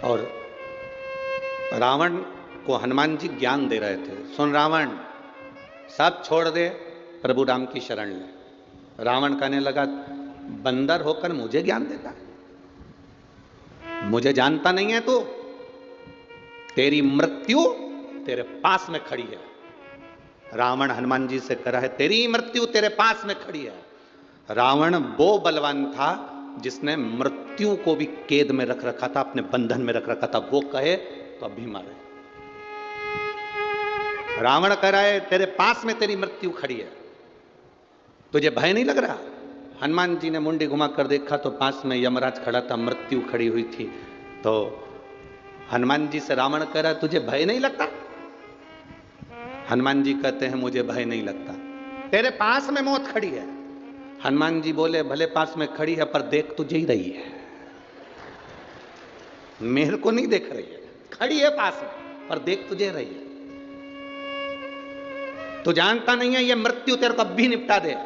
और रावण को हनुमान जी ज्ञान दे रहे थे, सुन रावण, सब छोड़ दे, प्रभु राम की शरण ले। रावण कहने लगा, बंदर होकर मुझे ज्ञान देता है, मुझे जानता नहीं है तू, तेरी मृत्यु तेरे पास में खड़ी है। रावण हनुमान जी से कह रहा है, तेरी मृत्यु तेरे पास में खड़ी है। रावण वो बलवान था जिसने मृत्यु को भी कैद में रख रखा था, अपने बंधन में रख रखा था, वो कहे तो अब भी मारे। रावण कह रहा है, तेरे पास में तेरी मृत्यु खड़ी है, तुझे भय नहीं लग रहा? हनुमान जी ने मुंडी घुमा कर देखा तो पास में यमराज खड़ा था, मृत्यु खड़ी हुई थी। तो हनुमान जी से रावण कह रहा है, तुझे भय नहीं लगता? हनुमान जी कहते हैं, मुझे भय नहीं लगता, तेरे पास में मौत खड़ी है। हनुमान जी बोले, भले पास में खड़ी है पर देख तुझे ही रही है, मेरे को नहीं देख रही है, खड़ी है पास में पर देख तुझे रही है। तो जानता नहीं है ये मृत्यु तेरे को अब भी निपटा दे।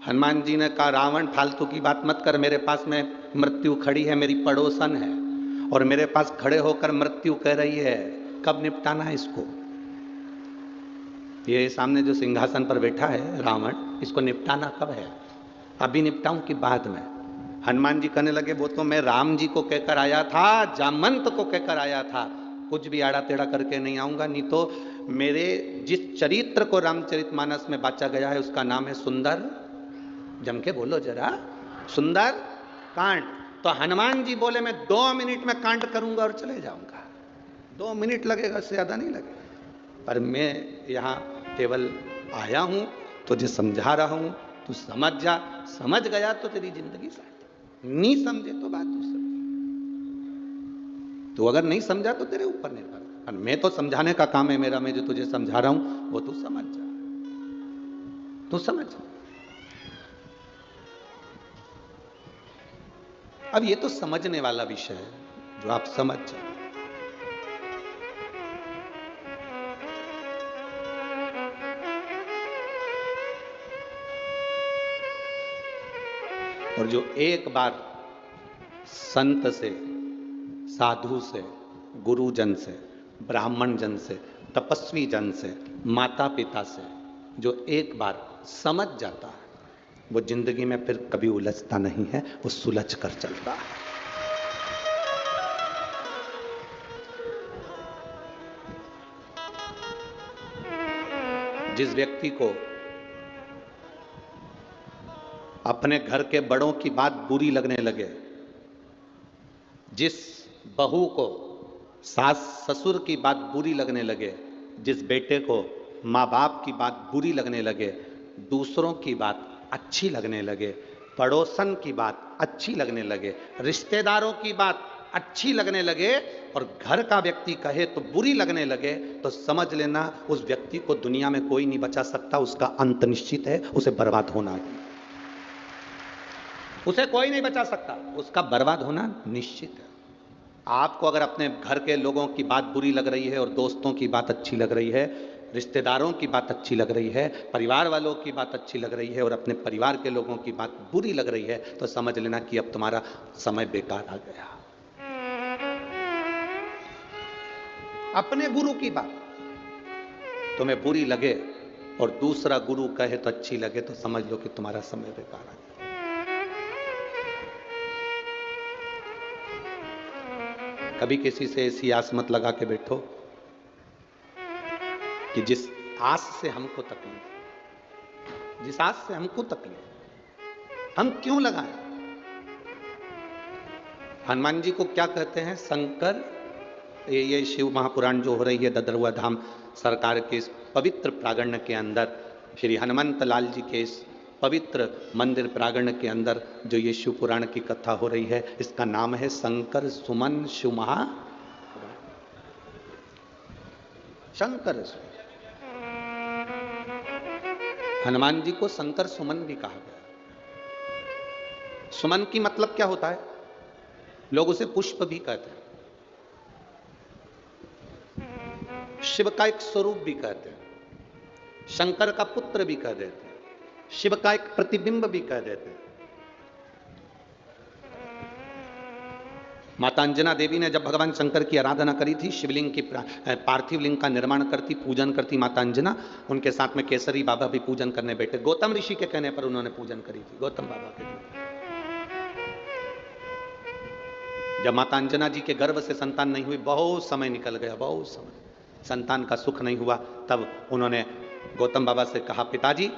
हनुमान जी ने कहा, रावण फालतू की बात मत कर, मेरे पास में मृत्यु खड़ी है, मेरी पड़ोसन है, और मेरे पास खड़े होकर मृत्यु कह रही है, कब निपटाना है इसको? ये सामने जो सिंहासन पर बैठा है रावण, इसको निपटाना कब है? अभी निपटाऊं कि बाद में? हनुमान जी कहने लगे, वो तो मैं राम जी को कहकर आया था, जामंत को कहकर आया था, कुछ भी आड़ा टेढ़ा करके नहीं आऊंगा, नहीं तो मेरे जिस चरित्र को रामचरितमानस में बांचा गया है उसका नाम है सुंदर, जम के बोलो जरा, सुंदर कांड। तो हनुमान जी बोले, मैं 2 मिनट में कांड करूंगा और चले जाऊंगा, 2 मिनट लगेगा, इससे ज्यादा नहीं लगेगा, पर मैं यहां केवल आया हूं, तुझे समझा रहा हूं, तू समझ जा, समझ गया तो तेरी जिंदगी सार्थक, नहीं समझे तो बात दूसरी। तू अगर नहीं समझा तो तेरे ऊपर निर्भर, और मैं तो समझाने का काम है मेरा, मैं जो तुझे समझा रहा हूं वो तू समझ जा, तू समझ जा। अब ये तो समझने वाला विषय है, जो आप समझ जाए। और जो एक बार संत से, साधु से, गुरुजन से, ब्राह्मण जन से, तपस्वी जन से, माता पिता से जो एक बार समझ जाता है, वो जिंदगी में फिर कभी उलझता नहीं है, वो सुलझ कर चलता है। जिस व्यक्ति को अपने घर के बड़ों की बात बुरी लगने लगे, जिस बहू को सास ससुर की बात बुरी लगने लगे, जिस बेटे को माँ बाप की बात बुरी लगने लगे, दूसरों की बात अच्छी लगने लगे, पड़ोसन की बात अच्छी लगने लगे, रिश्तेदारों की बात अच्छी लगने लगे, और घर का व्यक्ति कहे तो बुरी लगने लगे, तो समझ लेना उस व्यक्ति को दुनिया में कोई नहीं बचा सकता, उसका अंत निश्चित है, उसे बर्बाद होना है, उसे कोई नहीं बचा सकता, उसका बर्बाद होना निश्चित है। आपको अगर अपने घर के लोगों की बात बुरी लग रही है और दोस्तों की बात अच्छी लग रही है, रिश्तेदारों की बात अच्छी लग रही है, परिवार वालों की बात अच्छी लग रही है, और अपने परिवार के लोगों की बात बुरी लग रही है, तो समझ लेना कि अब तुम्हारा समय बेकार आ गया। अपने गुरु की बात तुम्हें बुरी लगे और दूसरा गुरु कहे तो अच्छी लगे, तो समझ लो कि तुम्हारा समय बेकार आ गया। कभी किसी से ऐसी आस मत लगा के बैठो कि जिस आस से हमको तकलीफ, जिस आस से हमको तकलीफ, हम क्यों लगाएं? हनुमान जी को क्या कहते हैं? शंकर। ये शिव महापुराण जो हो रही है ददरुआ धाम सरकार के इस पवित्र प्रांगण के अंदर, श्री हनुमंत लाल जी के इस पवित्र मंदिर प्रांगण के अंदर जो ये शिव पुराण की कथा हो रही है, इसका नाम है शंकर सुमन शिव महा। शंकर सुमन, हनुमान जी को शंकर सुमन भी कहा गया। सुमन की मतलब क्या होता है? लोग उसे पुष्प भी कहते हैं, शिव का एक स्वरूप भी कहते हैं, शंकर का पुत्र भी कह देते हैं, शिव का एक प्रतिबिंब भी कह देते हैं। माता अंजना देवी ने जब भगवान शंकर की आराधना करी थी, शिवलिंग की पार्थिव लिंग का निर्माण करती, पूजन करती माता अंजना, उनके साथ में केसरी बाबा भी पूजन करने बैठे। गौतम ऋषि के कहने पर उन्होंने पूजन करी थी, गौतम बाबा के लिए। जब माता अंजना जी के गर्भ से संतान नहीं हुई, बहुत समय निकल गया, बहुत समय, संतान का सुख नहीं हुआ, तब उन्होंने गौतम बाबा से कहा, पिताजी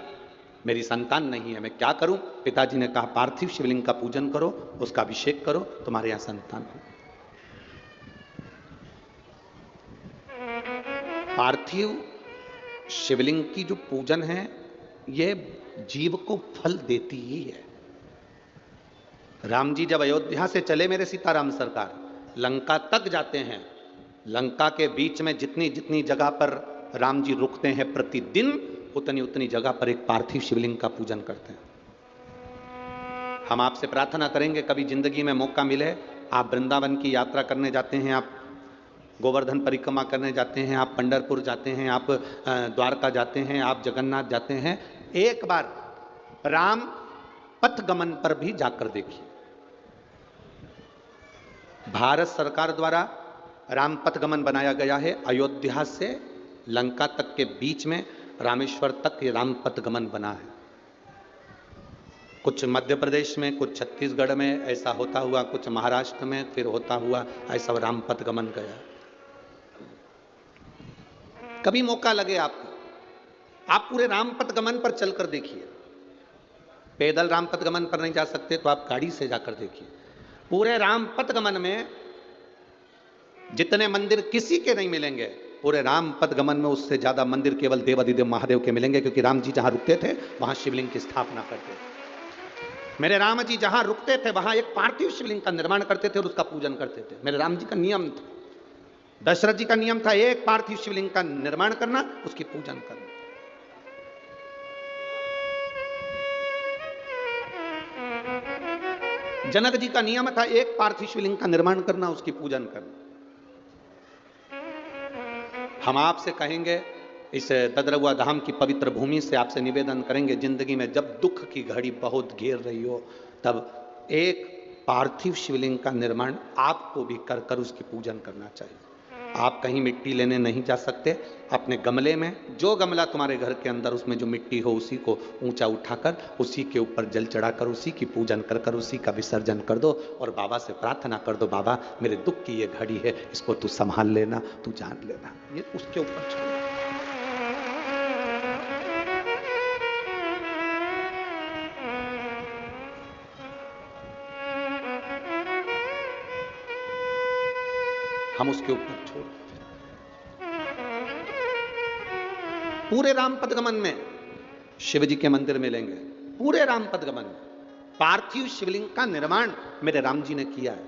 मेरी संतान नहीं है, मैं क्या करूं? पिताजी ने कहा, पार्थिव शिवलिंग का पूजन करो, उसका अभिषेक करो, तुम्हारे यहां संतान हो। पार्थिव शिवलिंग की जो पूजन है, यह जीव को फल देती ही है। राम जी जब अयोध्या से चले मेरे सीताराम सरकार, लंका तक जाते हैं, लंका के बीच में जितनी जितनी जगह पर राम जी रुकते हैं प्रतिदिन, उतनी उतनी जगह पर एक पार्थिव शिवलिंग का पूजन करते हैं। हम आपसे प्रार्थना करेंगे, कभी जिंदगी में मौका मिले, आप वृंदावन की यात्रा करने जाते हैं, आप गोवर्धन परिक्रमा करने जाते हैं, आप पंढरपुर जाते हैं, आप द्वारका जाते हैं, आप जगन्नाथ जाते हैं, एक बार राम पथगमन पर भी जाकर देखिए। भारत सरकार द्वारा राम पथगमन बनाया गया है। अयोध्या से लंका तक के बीच में रामेश्वर तक ये राम पथगमन बना है। कुछ मध्य प्रदेश में, कुछ छत्तीसगढ़ में ऐसा होता हुआ, कुछ महाराष्ट्र में फिर होता हुआ ऐसा राम पथगमन गया। कभी मौका लगे आपको, आप पूरे राम पथगमन पर चलकर देखिए। पैदल राम पथगमन पर नहीं जा सकते तो आप गाड़ी से जाकर देखिए। पूरे राम पथगमन में जितने मंदिर किसी के नहीं मिलेंगे, पूरे राम पथगमन में उससे ज्यादा मंदिर केवल देवाधिदेव महादेव के मिलेंगे, क्योंकि राम जी जहां रुकते थे वहां शिवलिंग की स्थापना करते थे। मेरे राम जी जहां रुकते थे वहां एक पार्थिव शिवलिंग का निर्माण करते थे और उसका पूजन करते थे। मेरे राम जी का नियम था, दशरथ जी का नियम था, एक पार्थिव शिवलिंग का निर्माण करना, उसकी पूजन करना। जनक जी का नियम था, एक पार्थिव शिवलिंग का निर्माण करना, उसकी पूजन करना। हम आपसे कहेंगे, इस ददरवा धाम की पवित्र भूमि से आपसे निवेदन करेंगे, जिंदगी में जब दुख की घड़ी बहुत घेर रही हो, तब एक पार्थिव शिवलिंग का निर्माण आपको भी कर कर उसकी पूजन करना चाहिए। आप कहीं मिट्टी लेने नहीं जा सकते, अपने गमले में, जो गमला तुम्हारे घर के अंदर उसमें जो मिट्टी हो उसी को ऊंचा उठाकर उसी के ऊपर जल चढ़ाकर उसी की पूजन कर कर उसी का विसर्जन कर दो और बाबा से प्रार्थना कर दो, बाबा मेरे दुख की ये घड़ी है, इसको तू संभाल लेना, तू जान लेना। ये उसके ऊपर छोड़। हम उसके ऊपर छोड़। पूरे राम पथगमन में शिव जी के मंदिर मिलेंगे, पूरे राम पथगमन में पार्थिव शिवलिंग का निर्माण मेरे राम जी ने किया है।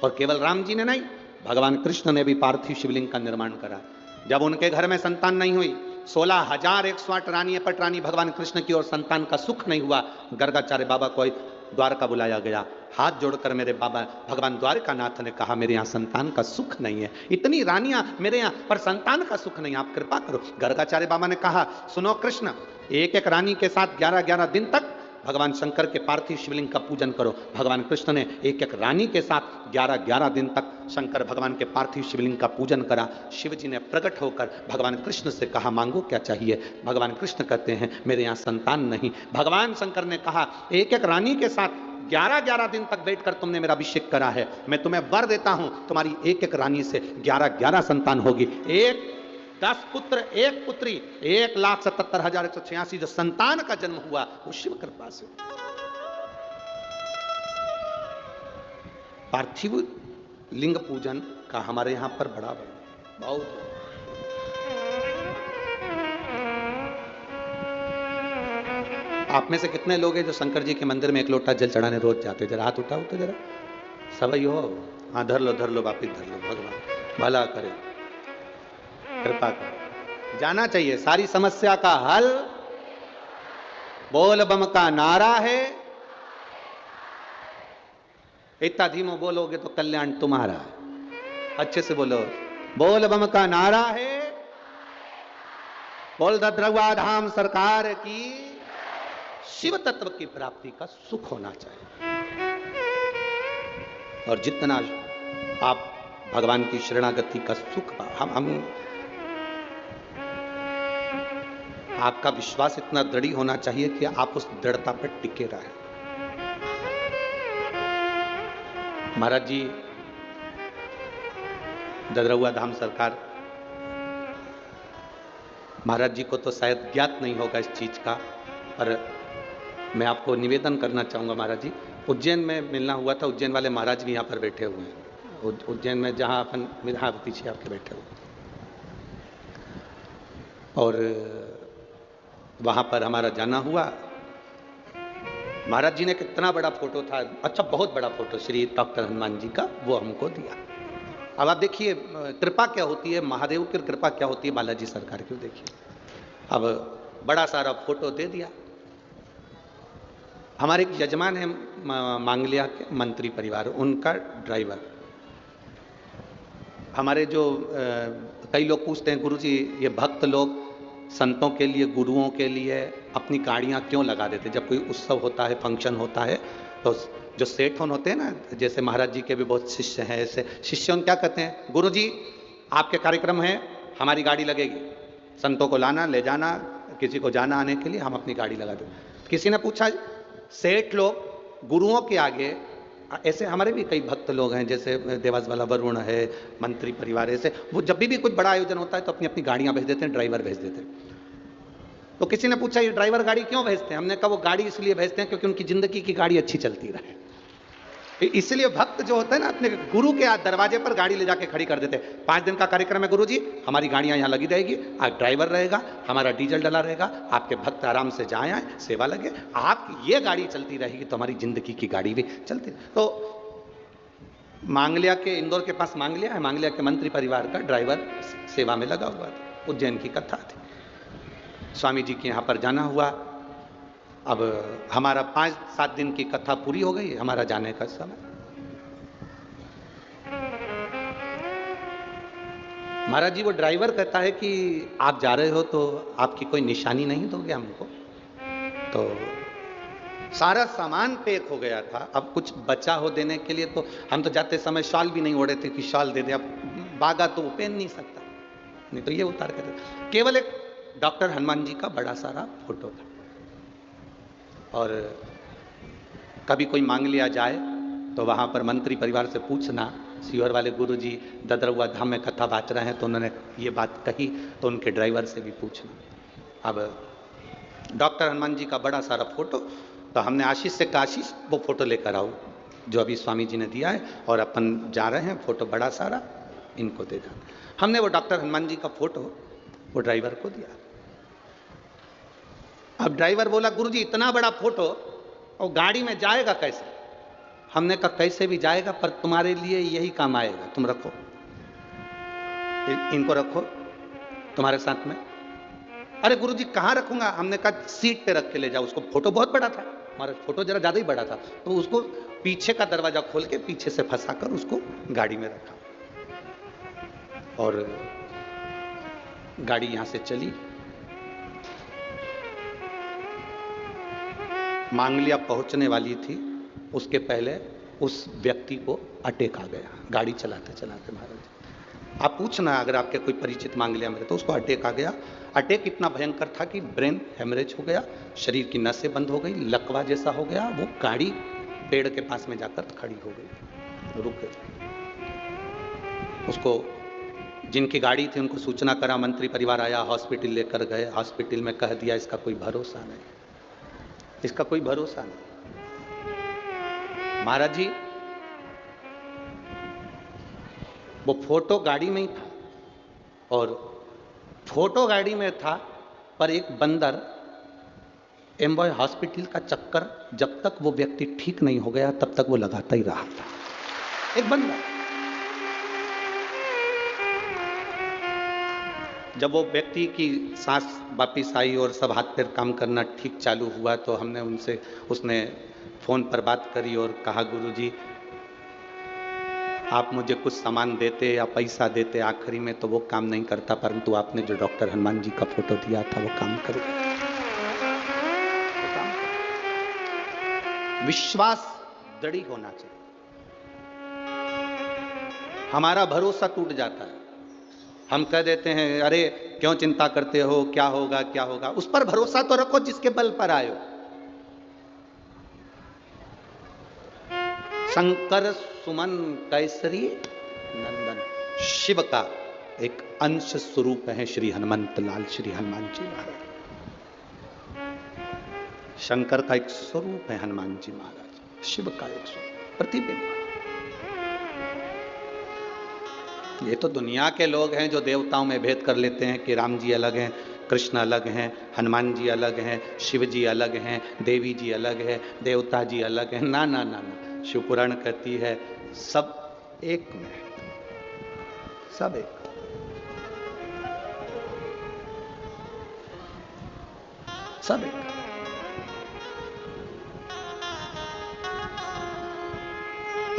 और केवल राम जी ने नहीं, भगवान कृष्ण ने भी पार्थिव शिवलिंग का निर्माण करा। जब उनके घर में संतान नहीं हुई, 16,108 रानी पटरानी भगवान कृष्ण की, और संतान का सुख नहीं हुआ, गर्गाचार्य बाबा को द्वारका बुलाया गया। हाथ जोड़कर मेरे बाबा भगवान द्वारकानाथ ने कहा, मेरे यहाँ संतान का सुख नहीं है, इतनी रानियां मेरे यहाँ पर संतान का सुख नहीं, आप कृपा करो। गर्गाचार्य बाबा ने कहा, सुनो कृष्ण, एक एक रानी के साथ 11-11 दिन तक भगवान शंकर के पार्थिव शिवलिंग का पूजन करो। भगवान कृष्ण ने एक एक रानी के साथ 11-11 दिन तक शंकर भगवान के पार्थिव शिवलिंग का पूजन करा। शिव जी ने प्रकट होकर भगवान कृष्ण से कहा, मांगो क्या चाहिए। भगवान कृष्ण कहते हैं, मेरे यहाँ संतान नहीं। भगवान शंकर ने कहा, एक एक रानी के साथ 11-11 दिन तक बैठकर तुमने मेरा अभिषेक करा है, मैं तुम्हें वर देता हूं, तुम्हारी एक एक रानी से 11-11 संतान होगी। 10 पुत्र 1 पुत्री, 1,77,186 जो संतान का जन्म हुआ वो शिव कृपा से। पार्थिव लिंग पूजन का हमारे यहां पर बड़ा बहुत। आप में से कितने लोग हैं जो शंकर जी के मंदिर में 1 लोटा जल चढ़ाने रोज जाते? जरा हाथ उठाओ तो जरा, सभी हो। हाँ, धर लो वापिस धर लो, भगवान भला करे, कृपा करें। जाना चाहिए, सारी समस्या का हल बोल बम का नारा है। इतना धीमो बोलोगे तो कल्याण तुम्हारा है। अच्छे से बोलो, बोल बम का नारा है, बोल दद्रवा धाम सरकार की, शिव तत्व की प्राप्ति का सुख होना चाहिए। और जितना आप भगवान की शरणागति का सुख हम आपका विश्वास इतना दृढ़ होना चाहिए कि आप उस दृढ़ता पर टिके रहे। महाराज जी ददरउआ धाम सरकार, महाराज जी को तो शायद ज्ञात नहीं होगा इस चीज का, पर मैं आपको निवेदन करना चाहूंगा। महाराज जी उज्जैन में मिलना हुआ था, उज्जैन वाले महाराज भी यहाँ पर बैठे हुए हैं, उज्जैन में जहाँ अपन हाँ पीछे आपके बैठे हुए, और वहाँ पर हमारा जाना हुआ। महाराज जी ने कितना बड़ा फोटो था, अच्छा बहुत बड़ा फोटो श्री डॉक्टर हनुमान जी का, वो हमको दिया। अब आप देखिए कृपा क्या होती है, महादेव की कृपा क्या होती है बालाजी सरकार की, देखिए अब बड़ा सारा फोटो दे दिया। हमारे एक यजमान है मांगलिया के मंत्री परिवार, उनका ड्राइवर, हमारे जो कई लोग पूछते हैं गुरुजी ये भक्त लोग संतों के लिए गुरुओं के लिए अपनी गाड़ियां क्यों लगा देते, जब कोई उत्सव होता है फंक्शन होता है तो जो सेठोन होते हैं ना, जैसे महाराज जी के भी बहुत शिष्य हैं, ऐसे शिष्य क्या कहते हैं, गुरुजी आपके कार्यक्रम है हमारी गाड़ी लगेगी, संतों को लाना ले जाना, किसी को जाना आने के लिए हम अपनी गाड़ी लगा दें। किसी ने पूछा सेठ लोग गुरुओं के आगे, ऐसे हमारे भी कई भक्त लोग हैं जैसे देवास वाला वरुण है, मंत्री परिवार, ऐसे वो जब भी कोई बड़ा आयोजन होता है तो अपनी अपनी गाड़ियां भेज देते हैं, ड्राइवर भेज देते हैं। तो किसी ने पूछा ये ड्राइवर गाड़ी क्यों भेजते हैं, हमने कहा वो गाड़ी इसलिए भेजते हैं क्योंकि उनकी जिंदगी की गाड़ी अच्छी चलती रहे। इसलिए भक्त जो होता है ना अपने गुरु के दरवाजे पर गाड़ी ले जाके खड़ी कर देते हैं। 5 दिन का कार्यक्रम है गुरुजी, हमारी गाड़ियां यहां लगी रहेगी, आज ड्राइवर रहेगा, हमारा डीजल डला रहेगा, आपके भक्त आराम से जाए आए, सेवा लगे, आप ये गाड़ी चलती रहेगी तो हमारी जिंदगी की गाड़ी भी चलती। तो मांगलिया के, इंदौर के पास मांगलिया है, मांगलिया के मंत्री परिवार का ड्राइवर सेवा में लगा हुआ था। उज्जैन की कथा थी, स्वामी जी के यहां पर जाना हुआ। अब हमारा 5-7 दिन की कथा पूरी हो गई, हमारा जाने का समय। महाराज जी वो ड्राइवर कहता है कि आप जा रहे हो तो आपकी कोई निशानी नहीं दोगे हमको, तो सारा सामान पैक हो गया था, अब कुछ बचा हो देने के लिए, तो हम तो जाते समय शॉल भी नहीं ओढ़े थे कि शॉल दे दे, अब बागा तो वो पहन नहीं सकता, नहीं तो ये उतार कर देता। केवल एक डॉक्टर हनुमान जी का बड़ा सारा फोटो था। और कभी कोई मांग लिया जाए तो वहां पर मंत्री परिवार से पूछना, सीहोर वाले गुरुजी ददरउआ धाम में कथा बाँच रहे हैं तो उन्होंने ये बात कही, तो उनके ड्राइवर से भी पूछना। अब डॉक्टर हनुमान जी का बड़ा सारा फोटो, तो हमने आशीष से कहा आशीष वो फोटो लेकर आओ जो अभी स्वामी जी ने दिया है, और अपन जा रहे हैं, फोटो बड़ा सारा इनको दे देना। हमने वो डॉक्टर हनुमान जी का फोटो वो ड्राइवर को दिया। अब ड्राइवर बोला गुरुजी इतना बड़ा फोटो और गाड़ी में जाएगा कैसे? हमने कहा कैसे भी जाएगा पर तुम्हारे लिए यही काम आएगा, तुम रखो, इनको रखो तुम्हारे साथ में। अरे गुरुजी कहाँ रखूंगा? हमने कहा सीट पे रख के ले जाओ उसको, फोटो बहुत बड़ा था, हमारा फोटो जरा ज्यादा ही बड़ा था, तो उसको पीछे का दरवाजा खोल के पीछे से फंसा कर उसको गाड़ी में रखा, और गाड़ी यहां से चली। मांगलिया पहुंचने वाली थी, उसके पहले उस व्यक्ति को अटैक आ गया गाड़ी चलाते चलाते। महाराज आप पूछना अगर आपके कोई परिचित मांगलिया में, तो उसको अटैक आ गया। अटैक इतना भयंकर था कि ब्रेन हेमरेज हो गया, शरीर की नसें बंद हो गई, लकवा जैसा हो गया, वो गाड़ी पेड़ के पास में जाकर खड़ी हो गई, रुक गई। उसको जिनकी गाड़ी थी उनको सूचना करा, मंत्री परिवार आया, हॉस्पिटल लेकर गए, हॉस्पिटल में कह दिया इसका कोई भरोसा नहीं, इसका कोई भरोसा नहीं। महाराज जी वो फोटो गाड़ी में ही था, और फोटो गाड़ी में था, पर एक बंदर एम्बॉय हॉस्पिटल का चक्कर जब तक वो व्यक्ति ठीक नहीं हो गया तब तक वो लगाता ही रहा था, एक बंदर। जब वो व्यक्ति की सांस वापिस आई और सब हाथ पैर काम करना ठीक चालू हुआ, तो हमने उनसे, उसने फोन पर बात करी और कहा गुरुजी आप मुझे कुछ सामान देते या पैसा देते आखिरी में तो वो काम नहीं करता, परंतु आपने जो डॉक्टर हनुमान जी का फोटो दिया था वो काम करेगा। विश्वास दृढ़ होना चाहिए। हमारा भरोसा टूट जाता है। हम कह देते हैं अरे क्यों चिंता करते हो, क्या होगा क्या होगा। उस पर भरोसा तो रखो जिसके बल पर आयो। शंकर सुमन कैसरी नंदन, शिव का एक अंश स्वरूप है श्री हनुमंत लाल, श्री हनुमान जी महाराज। शंकर का एक स्वरूप है हनुमान जी महाराज, शिव का एक स्वरूप प्रतिबिंब। ये तो दुनिया के लोग हैं जो देवताओं में भेद कर लेते हैं कि राम जी अलग हैं, कृष्ण अलग हैं, हनुमान जी अलग हैं, शिव जी अलग हैं, देवी जी अलग है, देवता जी अलग हैं। ना ना ना ना, शिव पुराण कहती है सब एक में, सब एक। सब एक।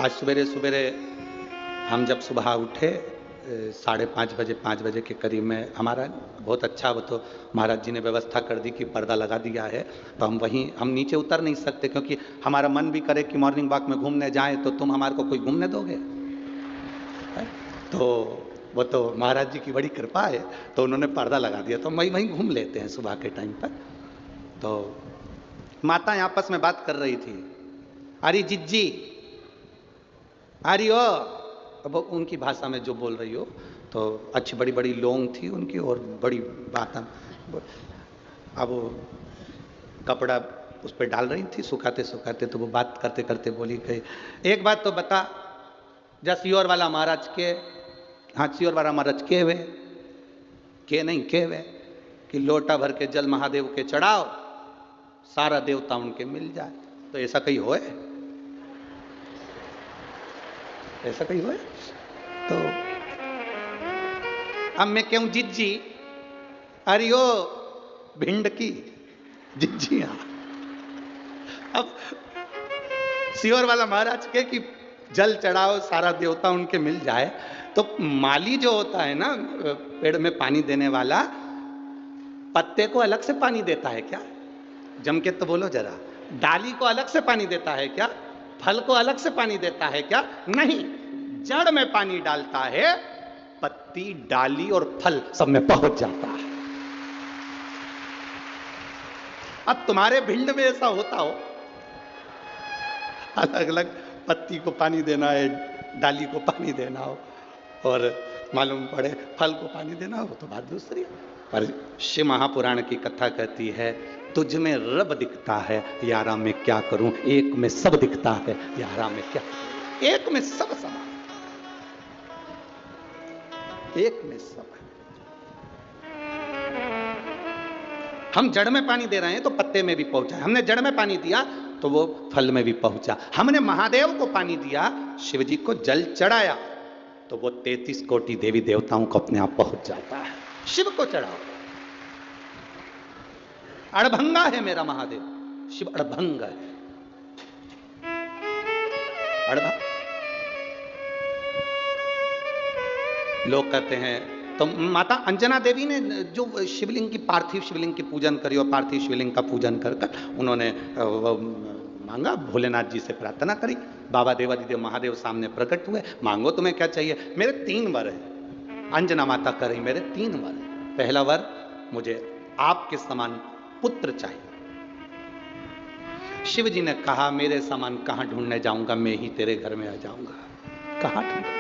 आज सवेरे सवेरे हम जब सुबह उठे 5:30 बजे, 5 बजे के करीब में, हमारा बहुत अच्छा, वो तो महाराज जी ने व्यवस्था कर दी कि पर्दा लगा दिया है, तो हम नीचे उतर नहीं सकते, क्योंकि हमारा मन भी करे कि मॉर्निंग वॉक में घूमने जाएं तो तुम हमारे को कोई घूमने दोगे? तो वो तो महाराज जी की बड़ी कृपा है, तो उन्होंने पर्दा लगा दिया, तो वहीं घूम लेते हैं सुबह के टाइम पर। तो माता आपस में बात कर रही थी, अरे जिज्जी, अरे ओ, अब उनकी भाषा में जो बोल रही हो, तो अच्छी बड़ी बड़ी लोंग थी उनकी और बड़ी बात। अब कपड़ा उस पर डाल रही थी सुखाते सुखाते, तो वो बात करते करते बोली गई, एक बात तो बता, जा सियोर वाला महाराज के, हाँ सियोर वाला महाराज के वे, के नहीं के वे, कि लोटा भर के जल महादेव के चढ़ाओ, सारा देवता उनके मिल जाए। तो ऐसा कहीं होए? ऐसा कहीं हुआ? तो अब मैं कहूं जिज्जी, अरे ओ भिंड की जिज्जी, हाँ। अब सियोर वाला महाराज के कि जल चढ़ाओ सारा देवता उनके मिल जाए, तो माली जो होता है ना पेड़ में पानी देने वाला, पत्ते को अलग से पानी देता है क्या? जम के तो बोलो जरा। डाली को अलग से पानी देता है क्या? फल को अलग से पानी देता है क्या? नहीं, जड़ में पानी डालता है, पत्ती, डाली और फल सब में पहुंच जाता है। अब तुम्हारे भिंड में ऐसा होता हो, अलग अलग पत्ती को पानी देना है, डाली को पानी देना हो, और मालूम पड़े फल को पानी देना हो, तो बात दूसरी। पर शिव महापुराण की कथा कहती है, तुझ में रब दिखता है यारा में क्या करूं, एक में सब दिखता है यारा में क्या, एक में सब समा, एक में सब। हम जड़ में पानी दे रहे हैं तो पत्ते में भी पहुंचा, हमने जड़ में पानी दिया तो वो फल में भी पहुंचा। हमने महादेव को पानी दिया, शिव जी को जल चढ़ाया, तो वो 33 कोटि देवी देवताओं को अपने आप पहुंच जाता है। शिव को चढ़ाओ, अड़भंगा है मेरा महादेव, शिव अड़भंग है। अड़भंग लोग कहते हैं, तो माता अंजना देवी ने जो शिवलिंग की, पार्थिव शिवलिंग की पूजन करी, और पार्थिव शिवलिंग का पूजन कर उन्होंने मांगा, भोलेनाथ जी से प्रार्थना करी, बाबा देवादिदेव महादेव सामने प्रकट हुए, मांगो तुम्हें क्या चाहिए? मेरे 3 वर है, अंजना माता कर रही, मेरे 3 वर है। पहला वर, मुझे आपके समान पुत्र चाहिए। शिव जी ने कहा, मेरे समान कहां ढूंढने जाऊंगा, मैं ही तेरे घर में आ जाऊंगा। कहां ढूंढूंगा?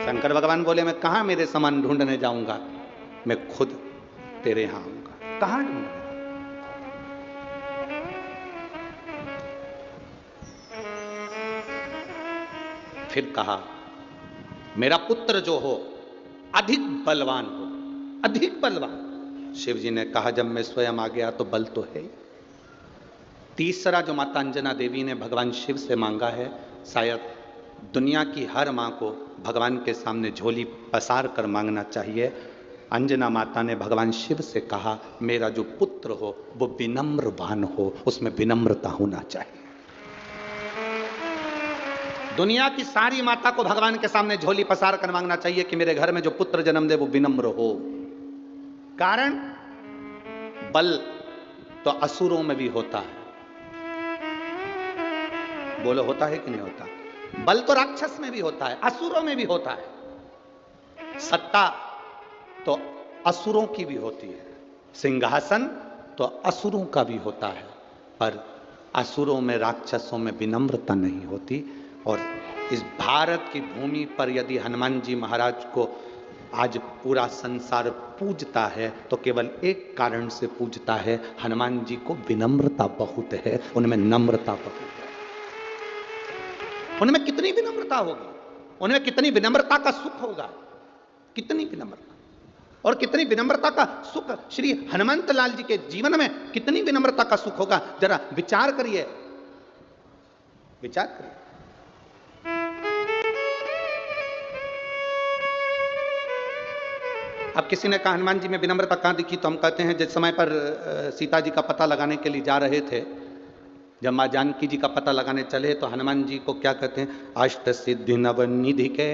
शंकर भगवान बोले, मैं कहां मेरे समान ढूंढने जाऊंगा, मैं खुद तेरे यहां आऊंगा। कहां ढूंढूंगा? फिर कहा, मेरा पुत्र जो हो अधिक बलवान हो, अधिक बलवान। शिव जी ने कहा, जब मैं स्वयं आ गया तो बल तो है। तीसरा जो माता अंजना देवी ने भगवान शिव से मांगा है, शायद दुनिया की हर मां को भगवान के सामने झोली पसार कर मांगना चाहिए। अंजना माता ने भगवान शिव से कहा, मेरा जो पुत्र हो वो विनम्रवान हो, उसमें विनम्रता होना चाहिए। दुनिया की सारी माता को भगवान के सामने झोली पसार कर मांगना चाहिए कि मेरे घर में जो पुत्र जन्म दे वो विनम्र हो। कारण बल तो असुरों में भी होता है, बोलो होता है कि नहीं होता? बल तो राक्षस में भी होता है, असुरों में भी होता है। सत्ता तो असुरों की भी होती है, सिंहासन तो असुरों का भी होता है, पर असुरों में, राक्षसों में विनम्रता नहीं होती। और इस भारत की भूमि पर यदि हनुमान जी महाराज को आज पूरा संसार पूजता है तो केवल एक कारण से पूजता है, हनुमान जी को विनम्रता बहुत है, उनमें नम्रता बहुत है। उनमें कितनी विनम्रता होगी, उनमें कितनी विनम्रता का सुख होगा, कितनी विनम्रता और कितनी विनम्रता का सुख श्री हनुमंत लाल जी के जीवन में, कितनी विनम्रता का सुख होगा, जरा विचार करिए, विचार करिए। अब किसी ने कहा हनुमान जी में विनम्रता कहां दिखी, तो हम कहते हैं जिस समय पर सीता जी का पता लगाने के लिए जा रहे थे, जब मां जानकी जी का पता लगाने चले तो हनुमान जी को क्या कहते हैं, अष्ट सिद्धि नव निधि के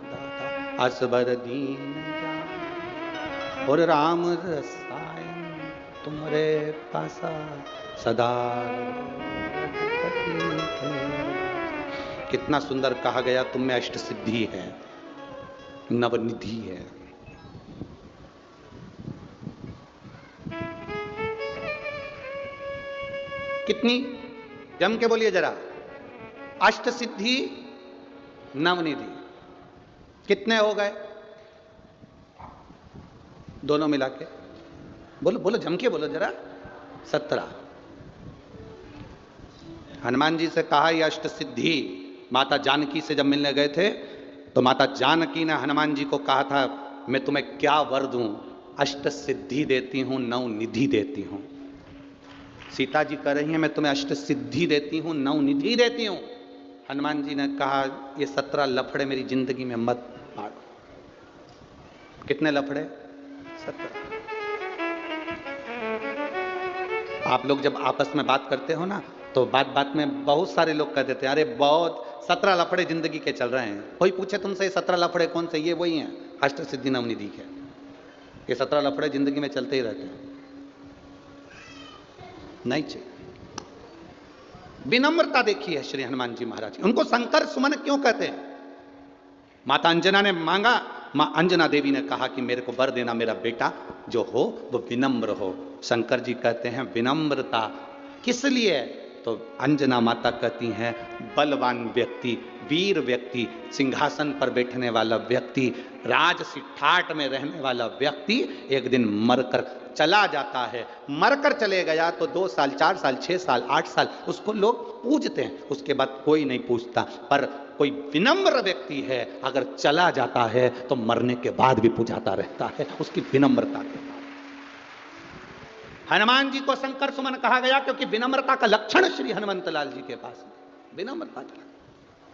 दाता असबर दीन जान, और राम रसायन तुम्हारे पासा सदा। कितना सुंदर कहा गया, तुम में अष्ट सिद्धि है, नवनिधि है। कितनी, जम के बोलिए जरा, अष्ट सिद्धि नवनिधि, कितने हो गए दोनों मिला के? बोलो बोलो, जम के बोलो जरा। 17। हनुमान जी से कहा ये अष्ट सिद्धि, माता जानकी से जब मिलने गए थे तो माता जानकी ने हनुमान जी को कहा था, मैं तुम्हें क्या वर दूं, अष्ट सिद्धि देती हूं, नव निधि देती हूं। सीता जी कह रही हैं मैं तुम्हें अष्ट सिद्धि देती हूं, नव निधि देती हूं। हनुमान जी ने कहा ये 17 लफड़े मेरी जिंदगी में मत पाड़ो। कितने लफड़े? 17। आप लोग जब आपस में बात करते हो ना, तो बात बात में बहुत सारे लोग कह देते हैं, अरे बहुत 17 लफड़े जिंदगी के चल रहे हैं। कोई पूछे तुमसे 17 लफड़े कौन से, ये वही हैं अष्ट सिद्धि नवनिधि के। ये 17 लफड़े जिंदगी में चलते ही रहते हैं, नहीं चाहिए। विनम्रता देखी है श्री हनुमान जी महाराज की। उनको शंकर सुमन क्यों कहते हैं? माता अंजना ने मांगा, मां अंजना देवी ने कहा कि मेरे को वर देना, मेरा बेटा जो हो वो विनम्र हो। शंकर जी कहते हैं विनम्रता किस लिए? तो अंजना माता कहती हैं बलवान व्यक्ति, वीर व्यक्ति, सिंहासन पर बैठने वाला व्यक्ति, राजसी ठाट में रहने वाला व्यक्ति एक दिन मरकर चला जाता है। मरकर चले गया तो 2 साल, 4 साल, 6 साल, 8 साल उसको लोग पूजते हैं, उसके बाद कोई नहीं पूछता। पर कोई विनम्र व्यक्ति है, अगर चला जाता है तो मरने के बाद भी पूजाता रहता है, उसकी विनम्रता के बाद। हनुमान जी को शंकर सुमन कहा गया क्योंकि विनम्रता का लक्षण श्री हनुमंत लाल जी के पास है। विनम्रता,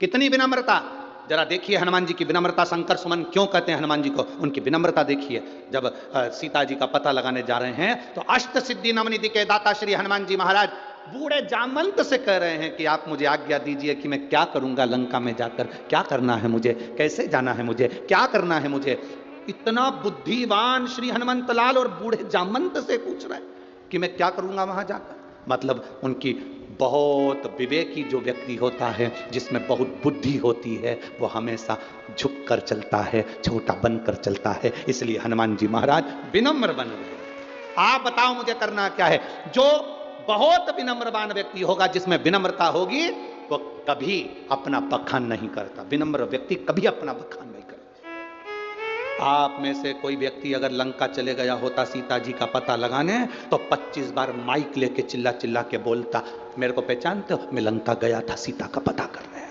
कितनी विनम्रता, जरा देखिए हनुमान जी की विनम्रता। शंकर सुमन क्यों कहते हैं हनुमान जी को, उनकी विनम्रता देखिए। जब सीता जी का पता लगाने जा रहे हैं तो अष्ट सिद्धि नवनिधि के दाता श्री हनुमान जी महाराज बूढ़े जामवंत से कह रहे हैं कि आप मुझे आज्ञा दीजिए कि मैं क्या करूंगा लंका में जाकर, क्या करना है मुझे, कैसे जाना है मुझे, क्या करना है मुझे। इतना बुद्धिमान श्री हनुमंत लाल और बूढ़े जामवंत से पूछ रहे हैं कि मैं क्या करूंगा वहां जाकर। मतलब उनकी बहुत विवेकी जो व्यक्ति होता है, जिसमें बहुत बुद्धि होती है, वो हमेशा झुक कर चलता है, छोटा बनकर चलता है। इसलिए हनुमान जी महाराज विनम्र बन गए। आप बताओ मुझे करना क्या है? जो बहुत विनम्रवान व्यक्ति होगा, जिसमें विनम्रता होगी, वो कभी अपना बखान नहीं करता। विनम्र व्यक्ति कभी अपना बखान नहीं करता। आप में से कोई व्यक्ति अगर लंका चले गया होता सीता जी का पता लगाने, तो 25 बार माइक लेके चिल्ला चिल्ला के बोलता, मेरे को पहचानते हो, मैं लंका गया था सीता का पता करने।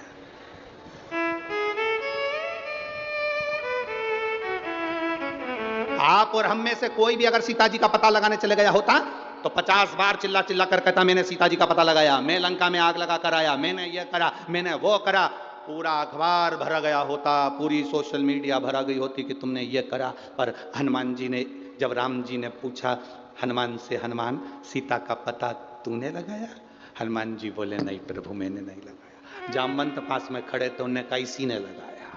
आप और हम में से कोई भी अगर सीता जी का पता लगाने चले गया होता तो 50 बार चिल्ला चिल्ला कर कहता, मैंने सीता जी का पता लगाया, मैं लंका में आग लगा कर आया, मैंने ये करा, मैंने वो करा। पूरा अखबार भरा गया होता, पूरी सोशल मीडिया भरा गई होती कि तुमने ये करा। पर हनुमान जी ने, जब राम जी ने पूछा हनुमान से, हनुमान सीता का पता तूने लगाया? हनुमान जी बोले नहीं प्रभु मैंने नहीं लगाया। जामवंत पास में खड़े थे, उन्होंने कहा इसी ने लगाया।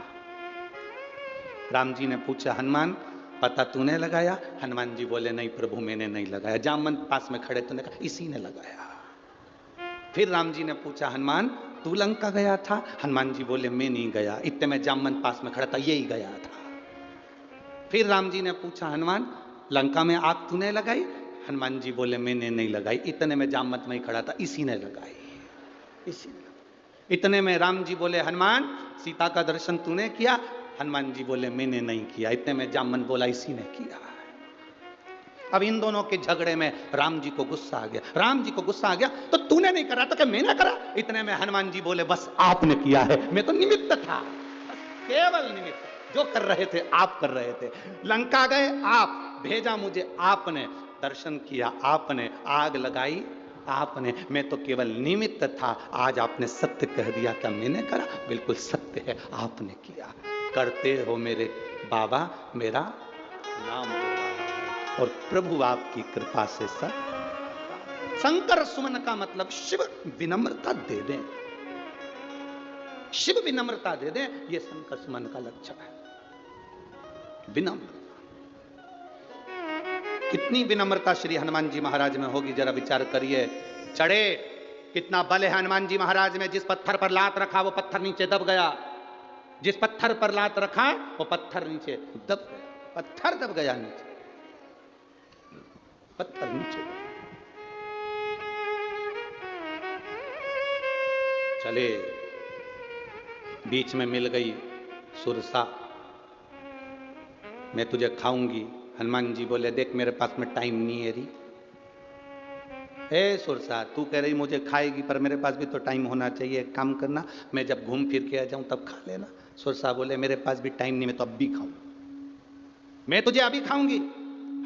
राम जी ने पूछा हनुमान पता तूने लगाया? हनुमान जी बोले नहीं प्रभु मैंने नहीं लगाया। जामवंत पास में खड़े थे, उन्होंने कहा इसी ने लगाया। फिर राम जी ने पूछा हनुमान तू लंका गया था? हनुमान जी बोले मैं नहीं गया, इतने में जामवंत पास में खड़ा था, यही गया था। फिर राम जी ने पूछा, हनुमान लंका में आग तूने लगाई? हनुमान जी बोले मैंने नहीं लगाई, इतने में जामवंत में ही खड़ा था, इसी ने लगाई, इसी ने। इतने में राम जी बोले, हनुमान सीता का दर्शन तूने किया? हनुमान जी बोले मैंने नहीं किया, इतने में जामवंत बोला इसी ने किया। अब इन दोनों के झगड़े में राम जी को गुस्सा आ गया। राम जी को गुस्सा आ गया, तो तूने नहीं करा तो क्या मैंने करा? इतने में हनुमान जी बोले बस आपने किया है, मैं तो निमित्त था, बस केवल निमित्त। जो कर रहे थे आप कर रहे थे। लंका गए आप, भेजा मुझे आपने, दर्शन किया आपने, आग लगाई आपने, मैं तो केवल निमित्त था। आज आपने सत्य कह दिया, क्या मैंने करा? बिल्कुल सत्य है, आपने किया। करते हो मेरे बाबा, मेरा नाम हो रहा है, और प्रभु आपकी कृपा से सब। शंकर सुमन का मतलब शिव विनम्रता दे दें, शिव विनम्रता दे दें, यह शंकर सुमन का लक्षण है। विनम्र, कितनी विनम्रता श्री हनुमान जी महाराज में होगी, जरा विचार करिए। चढ़े, कितना बल है हनुमान जी महाराज में। जिस पत्थर पर लात रखा वो पत्थर नीचे दब गया, जिस पत्थर पर लात रखा वो पत्थर नीचे दब गया, पत्थर दब गया नीचे, पत्थर नीचे। चले, बीच में मिल गई सुरसा, मैं तुझे खाऊंगी। हनुमान जी बोले देख मेरे पास में टाइम नहीं है री। हे सुरसा, तू कह रही मुझे खाएगी, पर मेरे पास भी तो टाइम होना चाहिए। एक काम करना, मैं जब घूम फिर के आ जाऊं तब खा लेना। सुरसा बोले मेरे पास भी टाइम नहीं, मैं तो अब भी खाऊं, मैं तुझे अभी खाऊंगी।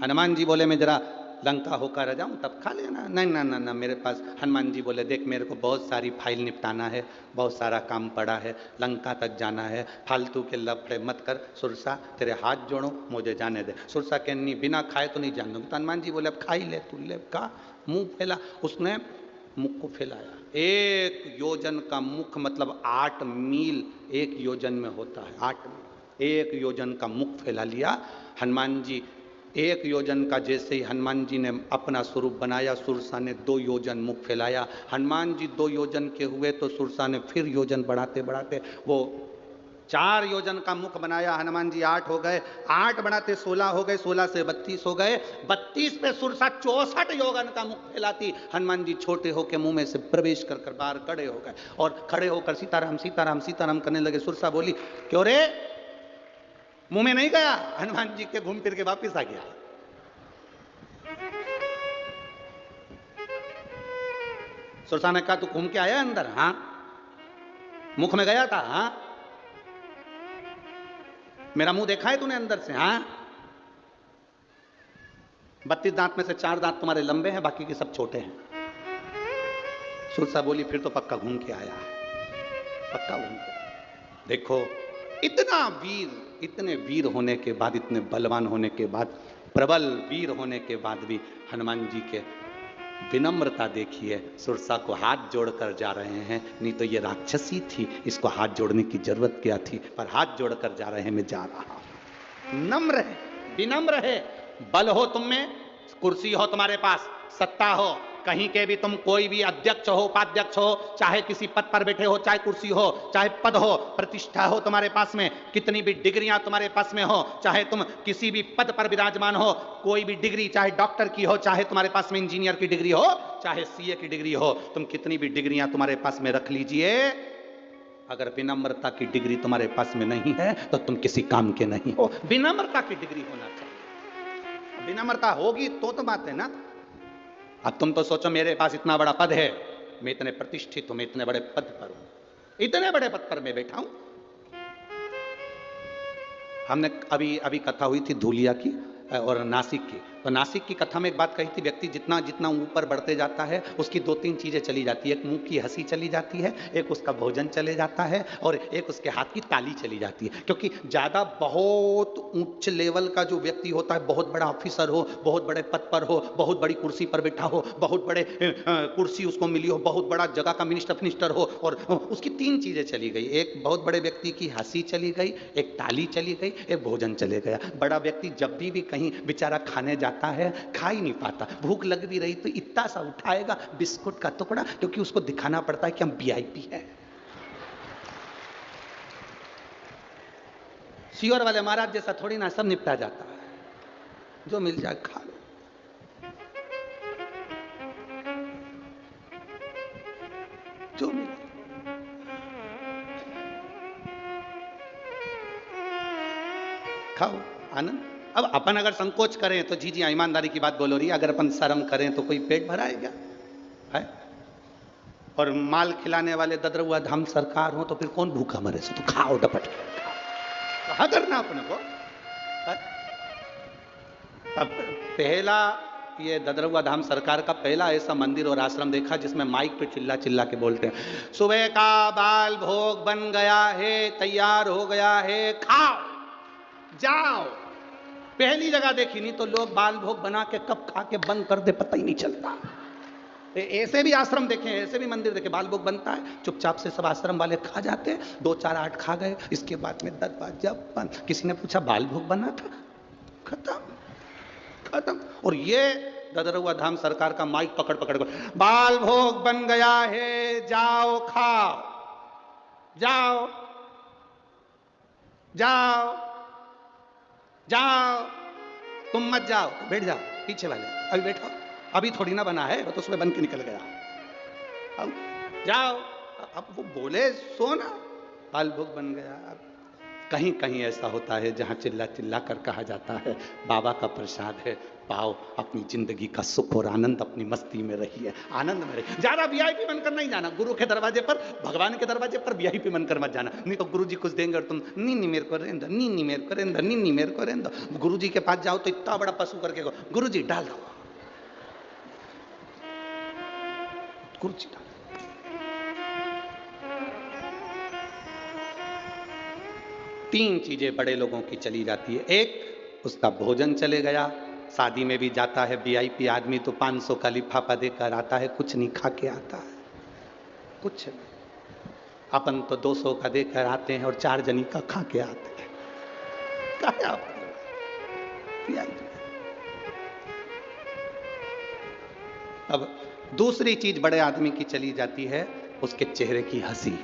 हनुमान जी बोले मैं जरा लंका होकर आ जाऊं तब खा लेना। नहीं ना ना ना, मेरे पास। हनुमान जी बोले देख मेरे को बहुत सारी फाइल निपटाना है, बहुत सारा काम पड़ा है, लंका तक जाना है, फालतू के लफड़े मत कर। सुरसा तेरे हाथ जोड़ो, मुझे जाने दे। सुरसा कहनी बिना खाए तो नहीं जान दूंगी। तो हनुमान जी बोले अब खा ही ले, तू ले का। मुंह फैला, उसने मुख को फैलाया। 1 योजन का मुख मतलब 8 मील 1 योजन में होता है, 8 मील 1 योजन का मुख फैला लिया। हनुमान जी 1 योजन का, जैसे ही हनुमान जी ने अपना स्वरूप बनाया, सुरसा ने 2 योजन मुख फैलाया। हनुमान जी 2 योजन के हुए तो सुरसा ने फिर योजन बढ़ाते बढ़ाते वो 4 योजन का मुख बनाया। हनुमान जी 8 हो गए, 8 बढ़ाते 16 हो गए, 16 से 32 हो गए, 32 पे सुरसा 64 योजन का मुख फैलाती। हनुमान जी छोटे होकर मुंह में से प्रवेश कर कर बाहर खड़े हो गए, और खड़े होकर सीताराम सीताराम सीताराम करने लगे। सुरसा बोली क्यों रे, मुंह में नहीं गया? हनुमान जी के घूम फिर के वापिस आ गया। सुरसा ने कहा तू घूम के आया अंदर? हाँ। मुख में गया था? हाँ। मेरा मुंह देखा है तूने अंदर से? हाँ। 32 दांत में से 4 दांत तुम्हारे लंबे हैं, बाकी के सब छोटे हैं। सुरसा बोली फिर तो पक्का घूम के आया है, पक्का घूम के। देखो इतना वीर, इतने वीर होने के बाद, इतने बलवान होने के बाद, प्रबल वीर होने के बाद भी हनुमान जी के विनम्रता देखिए। सुरसा को हाथ जोड़कर जा रहे हैं, नहीं तो ये राक्षसी थी, इसको हाथ जोड़ने की जरूरत क्या थी, पर हाथ जोड़कर जा रहे हैं, मैं जा रहा हूं। नम्र है, विनम्र है। बल हो तुम में, कुर्सी हो तुम्हारे पास, सत्ता हो, कहीं के भी तुम कोई भी अध्यक्ष हो, उपाध्यक्ष हो, चाहे किसी पद पर बैठे हो, चाहे कुर्सी हो, चाहे पद हो, प्रतिष्ठा हो तुम्हारे पास में, कितनी भी डिग्रियां तुम्हारे पास में हो, चाहे तुम किसी भी पद पर विराजमान हो, कोई भी डिग्री, चाहे डॉक्टर की हो, चाहे तुम्हारे पास में इंजीनियर की डिग्री हो, चाहे सीए की डिग्री हो, तुम कितनी भी डिग्रियां तुम्हारे पास में रख लीजिए, अगर विनम्रता की डिग्री तुम्हारे पास में नहीं है तो तुम किसी काम के नहीं हो। विनम्रता की डिग्री होना चाहिए, विनम्रता होगी तो बात है ना। अब तुम तो सोचो मेरे पास इतना बड़ा पद है, मैं इतने प्रतिष्ठित हूं, मैं इतने बड़े पद पर हूं, इतने बड़े पद पर मैं बैठा हूं। हमने अभी कथा हुई थी धूलिया की और नासिक की। तो नासिक की कथा में एक बात कही थी, व्यक्ति जितना जितना ऊपर बढ़ते जाता है उसकी 2-3 चीजें चली जाती है। एक मुंह की हंसी चली जाती है, एक उसका भोजन चले जाता है, और एक उसके हाथ की ताली चली जाती है। क्योंकि ज्यादा बहुत उच्च लेवल का जो व्यक्ति होता है, बहुत बड़ा ऑफिसर हो, बहुत बड़े पद पर हो, बहुत बड़ी कुर्सी पर बैठा हो, बहुत बड़े कुर्सी उसको मिली हो, बहुत बड़ा जगह का मिनिस्टर हो, और उसकी 3 चीजें चली गई। एक बहुत बड़े व्यक्ति की हंसी चली गई, एक ताली चली गई, एक भोजन चले गया। बड़ा व्यक्ति जब भी कहीं बेचारा खाने जाता है, खा ही नहीं पाता, भूख लग भी रही तो इतना सा उठाएगा बिस्कुट का टुकड़ा, क्योंकि उसको दिखाना पड़ता है कि हम वीआईपी हैं, सीवर वाले महाराज जैसा थोड़ी ना सब निपटा जाता है, जो मिल जाए खा लो। जो मिल खाओ, आनंद। अब अपन अगर संकोच करें तो जी जी ईमानदारी की बात बोलो रही, अगर अपन शर्म करें तो कोई पेट भराएगा है? और माल खिलाने वाले ददरुआ धाम सरकार हो तो फिर कौन भूखा मरे? सो तो खाओ डपट के खाओ, कहा करना अपने को है? अब पहला ये ददरुआ धाम सरकार का पहला ऐसा मंदिर और आश्रम देखा जिसमें माइक पे चिल्ला चिल्ला के बोलते हैं, सुबह का बाल भोग बन गया है, तैयार हो गया है, खाओ जाओ। पहली जगह देखी, नहीं तो लोग बाल भोग बना के कब खा के बंद कर दे पता ही नहीं चलता। ऐसे भी आश्रम देखे, ऐसे भी मंदिर देखे, बाल भोग बनता है, चुपचाप से सब आश्रम वाले खा जाते हैं, 2 4 8 खा गए, इसके बाद में दरवाजा बंद। किसी ने पूछा बाल भोग बना था? खत्म खत्म। और ये ददरुआ धाम सरकार का माइक पकड़ पकड़ कर, बाल भोग बन गया है, जाओ खाओ, जाओ जाओ जाओ। तुम मत जाओ, बैठ जाओ पीछे वाले, अभी बैठो, अभी थोड़ी ना बना है, वो तो सुबह बन के निकल गया। अब जाओ, अब वो बोले सो ना, बाल भोग बन गया। अब कहीं कहीं ऐसा होता है जहां चिल्ला चिल्ला कर कहा जाता है बाबा का प्रसाद है, पाओ, अपनी जिंदगी का सुख और आनंद, अपनी मस्ती में रहिए, आनंद में रहिए। ज्यादा वीआईपी बनकर नहीं जाना, गुरु के दरवाजे पर, भगवान के दरवाजे पर वीआईपी बनकर मत जाना, नहीं तो गुरु जी कुछ देंगे और तुम नीनी मेरे को रेंदो, नीनी मेरे को रेंदो, नीनी मेरे को रेंदो। गुरु जी के पास जाओ तो इतना बड़ा पशु करके गुरु जी डाल दो, गुरु जी डाल। 3 चीजें बड़े लोगों की चली जाती है। एक, उसका भोजन चले गया, शादी में भी जाता है वीआईपी आदमी तो 500 का लिफाफा देकर आता है, कुछ नहीं खा के आता है, कुछ नहीं। अपन तो 200 का देकर आते हैं और 4 जनी का खा के आते हैं। क्या अब दूसरी चीज बड़े आदमी की चली जाती है, उसके चेहरे की हंसी।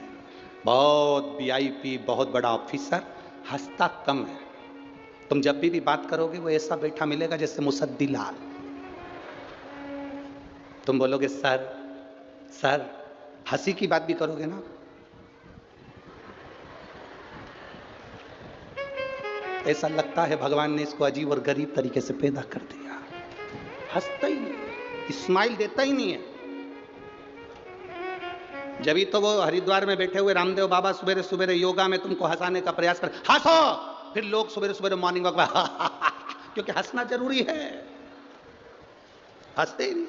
बहुत वीआईपी, बहुत बड़ा ऑफिसर, हंसता कम है। तुम जब भी बात करोगे वो ऐसा बैठा मिलेगा जैसे मुसद्दी लाल। तुम बोलोगे सर सर, हंसी की बात भी करोगे ना, ऐसा लगता है भगवान ने इसको अजीब और गरीब तरीके से पैदा कर दिया। हंसता ही नहीं, स्माइल देता ही नहीं है। जब तो वो हरिद्वार में बैठे हुए रामदेव बाबा सुबह सुबह योगा में तुमको हंसाने का प्रयास कर, हंसो, फिर लोग सुबह सुबह मॉर्निंग वॉक में क्योंकि हंसना जरूरी है, हंसते ही नहीं।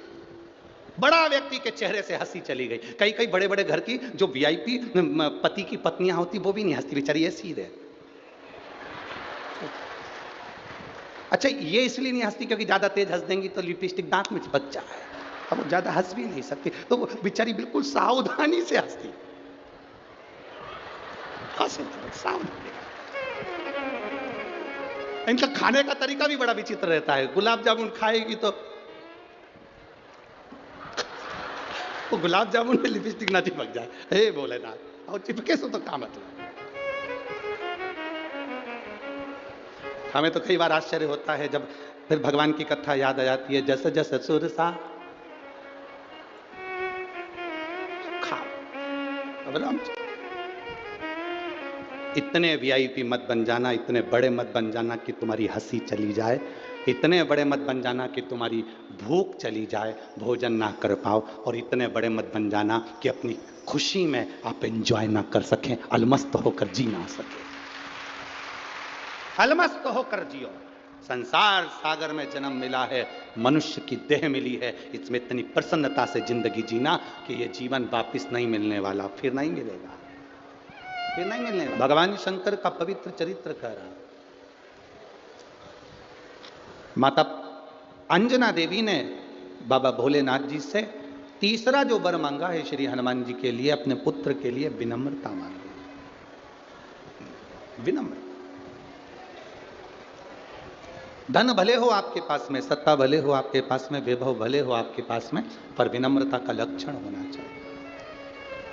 बड़ा व्यक्ति के चेहरे से हंसी चली गई। कई कई बड़े बड़े घर की जो वीआईपी पति की पत्नियां होती वो भी नहीं हंसती, बेचारी ऐसी ही रहे। अच्छा, ये इसलिए नहीं हंसती क्योंकि ज्यादा तेज हंस देंगी तो लिपस्टिक दांत में चिपक जाए, अब वो ज्यादा हंस भी नहीं सकती, तो वो बेचारी बिल्कुल सावधानी से हंसती, सावधानी। इनका खाने का तरीका भी बड़ा विचित्र रहता है। गुलाब जामुन खाएगी तो वो गुलाब जामुन में लिपस्टिक ना चिपक जाए, हे भोलेनाथ, और चिपके सो तो काम मतलब। हमें तो कई बार आश्चर्य होता है जब फिर भगवान की कथा याद आ जाती है, जैसे जैसे सुरसा खाओ। अब राम इतने वीआईपी मत बन जाना, इतने बड़े मत बन जाना कि तुम्हारी हंसी चली जाए, इतने बड़े मत बन जाना कि तुम्हारी भूख चली जाए, भोजन ना कर पाओ, और इतने बड़े मत बन जाना कि अपनी खुशी में आप एंजॉय ना कर सकें, अलमस्त होकर जी ना सके। अलमस्त होकर जियो। संसार सागर में जन्म मिला है, मनुष्य की देह मिली है, इसमें इतनी प्रसन्नता से जिंदगी जीना कि ये जीवन वापिस नहीं मिलने वाला, फिर नहीं मिलेगा, फिर नहीं मिलने वाला। भगवान शंकर का पवित्र चरित्र कह रहा। माता अंजना देवी ने बाबा भोलेनाथ जी से तीसरा जो वर मांगा है श्री हनुमान जी के लिए, अपने पुत्र के लिए विनम्रता मांगी। विनम्र। धन भले हो आपके पास में, सत्ता भले हो आपके पास में, वैभव भले हो आपके पास में, पर विनम्रता का लक्षण होना चाहिए,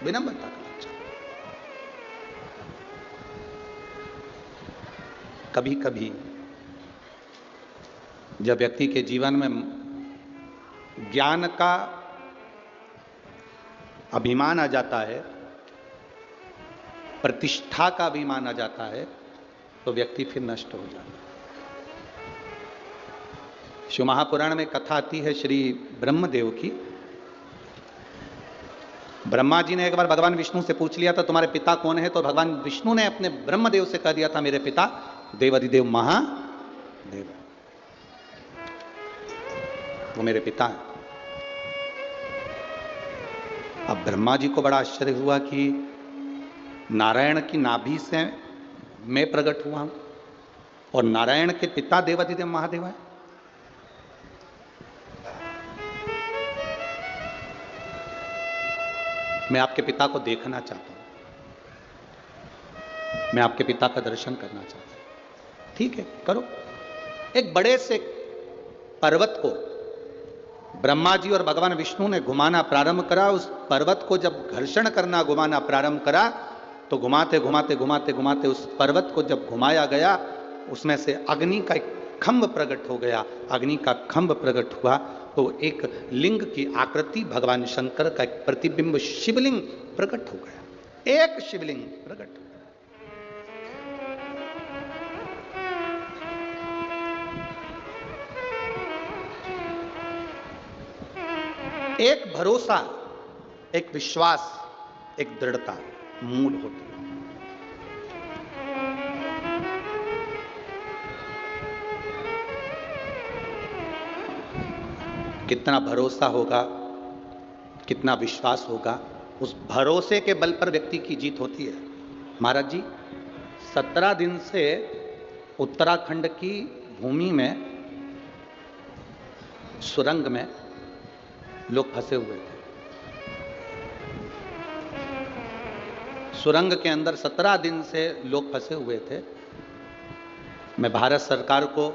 विनम्रता का लक्षण। कभी कभी जब व्यक्ति के जीवन में ज्ञान का अभिमान आ जाता है, प्रतिष्ठा का अभिमान आ जाता है, तो व्यक्ति फिर नष्ट हो जाता है। शिव महापुराण में कथा आती है श्री ब्रह्मदेव की। ब्रह्मा जी ने एक बार भगवान विष्णु से पूछ लिया था तुम्हारे पिता कौन है, तो भगवान विष्णु ने अपने ब्रह्मदेव से कह दिया था मेरे पिता देवाधिदेव महादेव, वो मेरे पिता हैं। अब ब्रह्मा जी को बड़ा आश्चर्य हुआ कि नारायण की नाभि से मैं प्रकट हुआ हूं और नारायण के पिता देवाधिदेव महादेव है। मैं आपके पिता को देखना चाहता हूं, मैं आपके पिता का दर्शन करना चाहता हूं। ठीक है, करो। एक बड़े से पर्वत को ब्रह्मा जी और भगवान विष्णु ने घुमाना प्रारंभ करा। उस पर्वत को जब घर्षण करना घुमाना प्रारंभ करा तो घुमाते घुमाते घुमाते घुमाते उस पर्वत को जब घुमाया गया, उसमें से अग्नि का एक खंभ प्रकट हो गया। अग्नि का खंभ प्रकट हुआ तो एक लिंग की आकृति भगवान शंकर का एक प्रतिबिंब शिवलिंग प्रकट हो गया। एक शिवलिंग प्रकट हो गया। एक भरोसा, एक विश्वास, एक दृढ़ता मूल होती है। कितना भरोसा होगा, कितना विश्वास होगा, उस भरोसे के बल पर व्यक्ति की जीत होती है। महाराज जी 17 दिन से उत्तराखंड की भूमि में सुरंग में लोग फंसे हुए थे। सुरंग के अंदर 17 दिन से लोग फंसे हुए थे। मैं भारत सरकार को